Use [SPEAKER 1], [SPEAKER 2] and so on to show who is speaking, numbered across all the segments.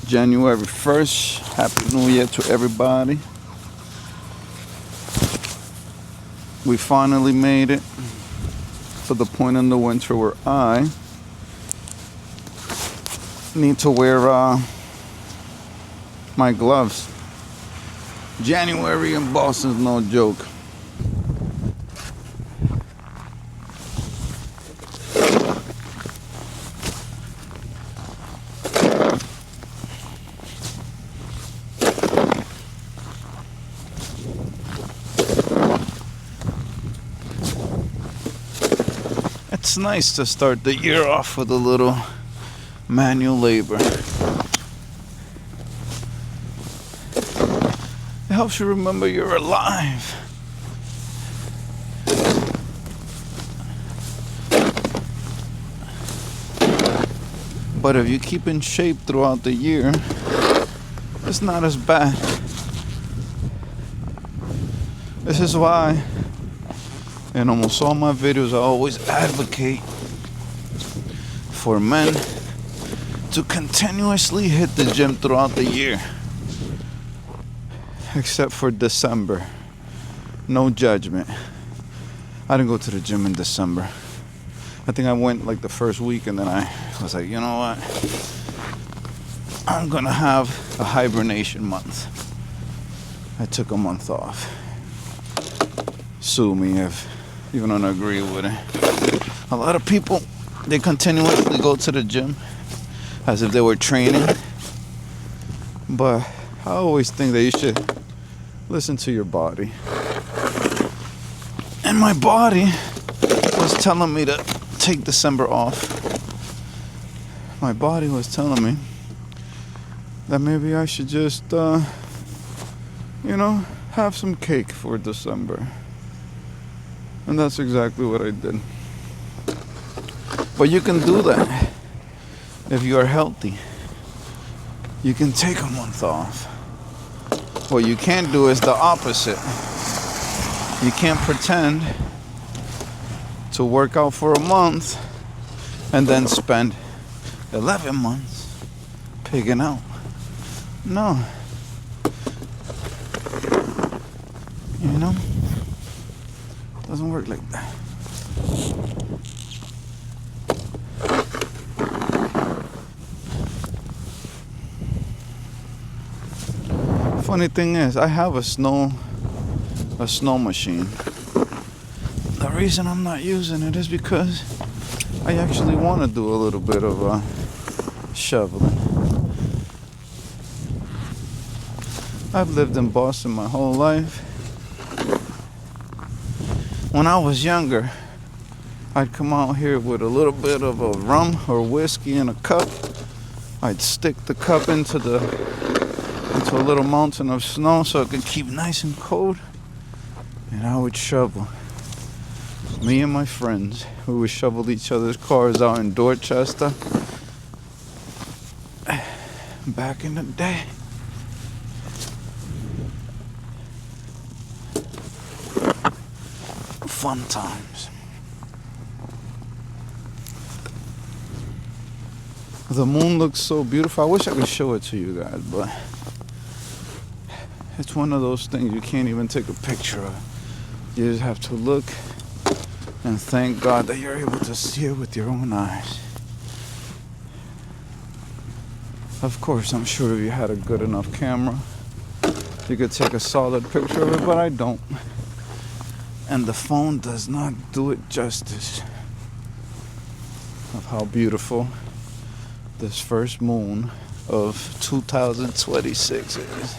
[SPEAKER 1] January 1st. Happy New Year to everybody. We finally made it to the point in the winter where I need to wear my gloves. January in Boston's no joke. It's nice to start the year off with a little manual labor. It helps you remember you're alive. But if you keep in shape throughout the year, it's not as bad. This is why in almost all my videos I always advocate for men to continuously hit the gym throughout the year, except for December. No judgment. I didn't go to the gym in December. I think I went like the first week and then I was like, you know what, I'm gonna have a hibernation month. I took a month off. Sue me if you don't agree with it. A lot of people, they continuously go to the gym as if they were training, but I always think that you should listen to your body. And my body was telling me to take December off. My body was telling me that maybe I should just, have some cake for December. And that's exactly what I did. But you can do that if you are healthy. You can take a month off. What you can't do is the opposite. You can't pretend to work out for a month and then spend 11 months pigging out. No. Doesn't work like that. Funny thing is, I have a snow machine. The reason I'm not using it is because I actually want to do a little bit of shoveling. I've lived in Boston my whole life. When I was younger, I'd come out here with a little bit of a rum or whiskey in a cup. I'd stick the cup into a little mountain of snow so it could keep nice and cold. And I would shovel. Me and my friends, we would shovel each other's cars out in Dorchester. Back in the day. Fun times. The moon looks so beautiful. I wish I could show it to you guys, but it's one of those things you can't even take a picture of. You just have to look and thank God that you're able to see it with your own eyes. Of course, I'm sure if you had a good enough camera, you could take a solid picture of it, but I don't. And the phone does not do it justice of how beautiful this first moon of 2026 is.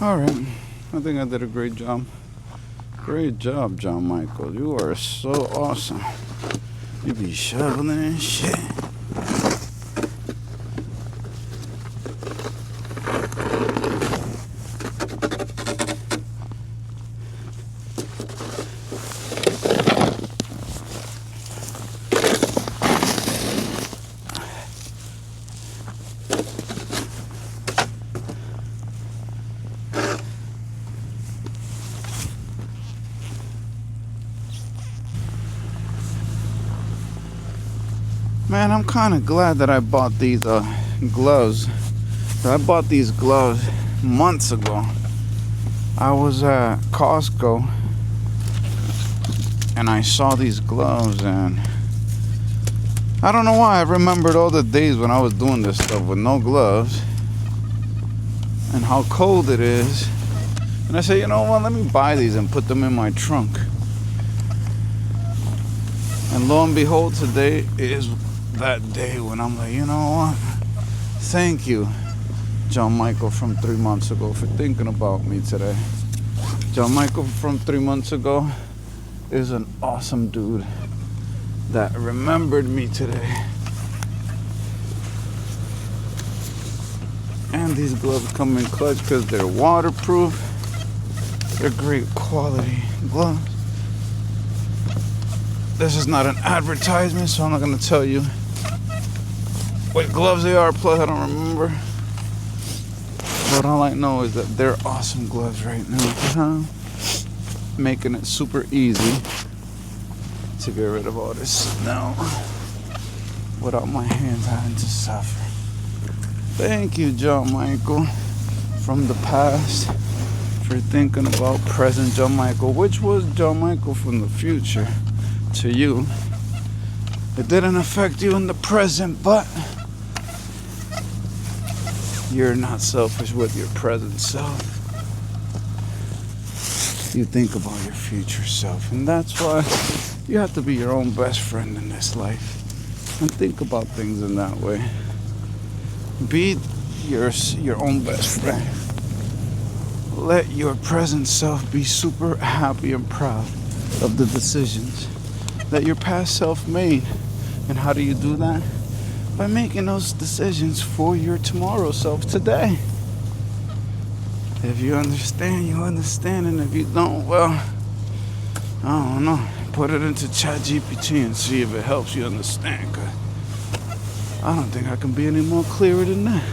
[SPEAKER 1] All right, I think I did a great job. Great job, John Michael. You are so awesome. You be shoveling and shit. Man, I'm kind of glad that I bought these gloves. I bought these gloves months ago. I was at Costco and I saw these gloves, and I don't know why I remembered all the days when I was doing this stuff with no gloves and how cold it is. And I said, you know what, let me buy these and put them in my trunk. And lo and behold, today is that day when I'm like, you know what? Thank you, John Michael from 3 months ago, for thinking about me today. John Michael from 3 months ago is an awesome dude that remembered me today. And these gloves come in clutch because they're waterproof. They're great quality gloves. This is not an advertisement, so I'm not going to tell you what gloves they are, plus I don't remember. But all I know is that they're awesome gloves right now. Making it super easy to get rid of all this snow without my hands having to suffer. Thank you, John Michael from the past, for thinking about present John Michael, which was John Michael from the future to you. It didn't affect you in the present, but you're not selfish with your present self. You think about your future self, and that's why you have to be your own best friend in this life and think about things in that way. Be your own best friend. Let your present self be super happy and proud of the decisions that your past self made. And how do you do that? By making those decisions for your tomorrow self today. If you understand, you understand. And if you don't, well, I don't know. Put it into ChatGPT and see if it helps you understand. 'Cause I don't think I can be any more clearer than that.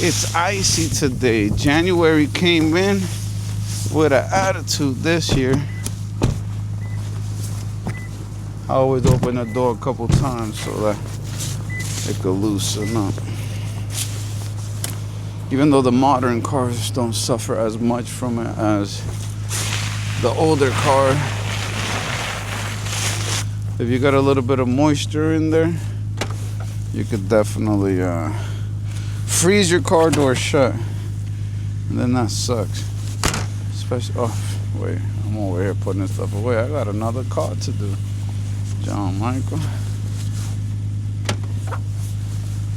[SPEAKER 1] It's icy today. January came in with an attitude this year. I always open the door a couple times so that it could loosen up. Even though the modern cars don't suffer as much from it as the older car, if you got a little bit of moisture in there, you could definitely freeze your car door shut, and then that sucks. Especially, oh wait, I'm over here putting this stuff away. I got another car to do, John Michael.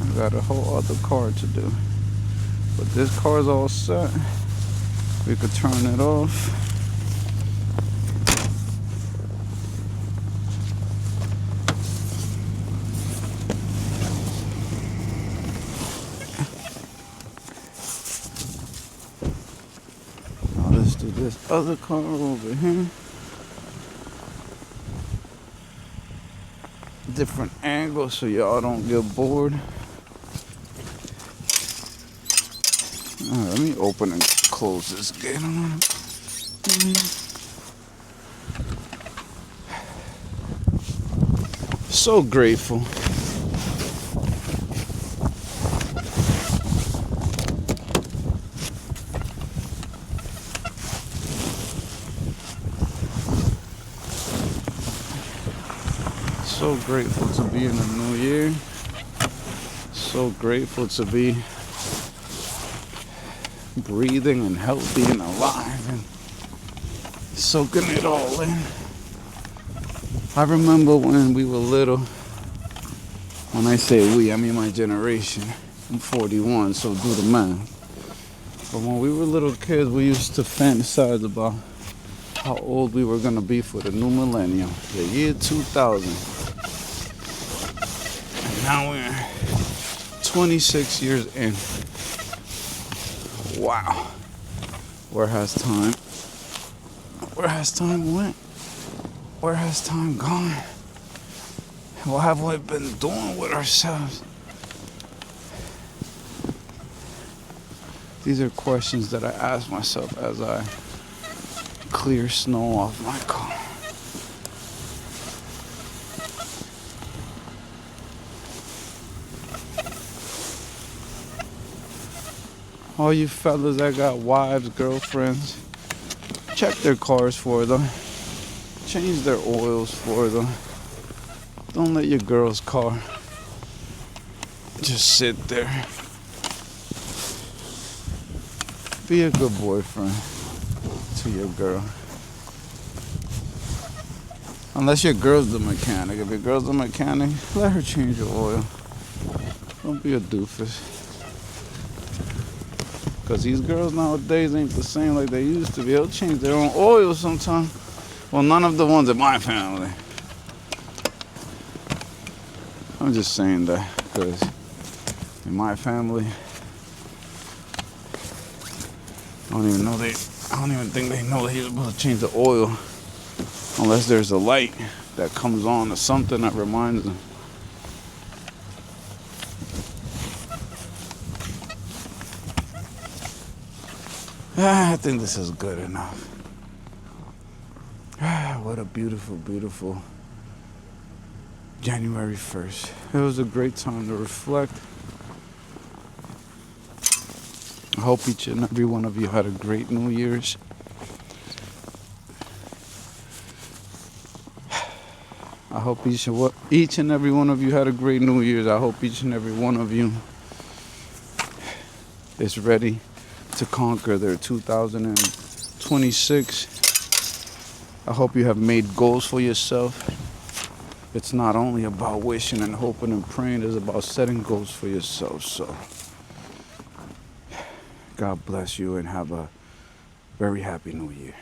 [SPEAKER 1] I got a whole other car to do, but this car's all set. We could turn it off. this other car over here. Different angles so y'all don't get bored. Alright, let me open and close this gate. So grateful. So grateful to be in the new year. So grateful to be breathing and healthy and alive and soaking it all in. I remember when we were little. When I say we, I mean my generation. I'm 41, so do the math. But when we were little kids, we used to fantasize about how old we were gonna be for the new millennium, the year 2000. And now we're 26 years in. Wow. Where has time went? Where has time gone? What have we been doing with ourselves? These are questions that I ask myself as I clear snow off my car. All you fellas that got wives, girlfriends, check their cars for them. Change their oils for them. Don't let your girl's car just sit there. Be a good boyfriend to your girl. Unless your girl's the mechanic. If your girl's the mechanic, let her change your oil. Don't be a doofus. Because these girls nowadays ain't the same like they used to be. They'll change their own oil sometimes. Well, none of the ones in my family. I'm just saying that because in my family, I don't even think they know that you're supposed to change the oil unless there's a light that comes on or something that reminds them. I think this is good enough. What a beautiful, beautiful January 1st. It was a great time to reflect. I hope each and every one of you had a great New Year's. I hope each and every one of you had a great New Year's. I hope each and every one of you is ready to conquer their 2026. I hope you have made goals for yourself. It's not only about wishing and hoping and praying, it's about setting goals for yourself. So, God bless you and have a very happy New Year.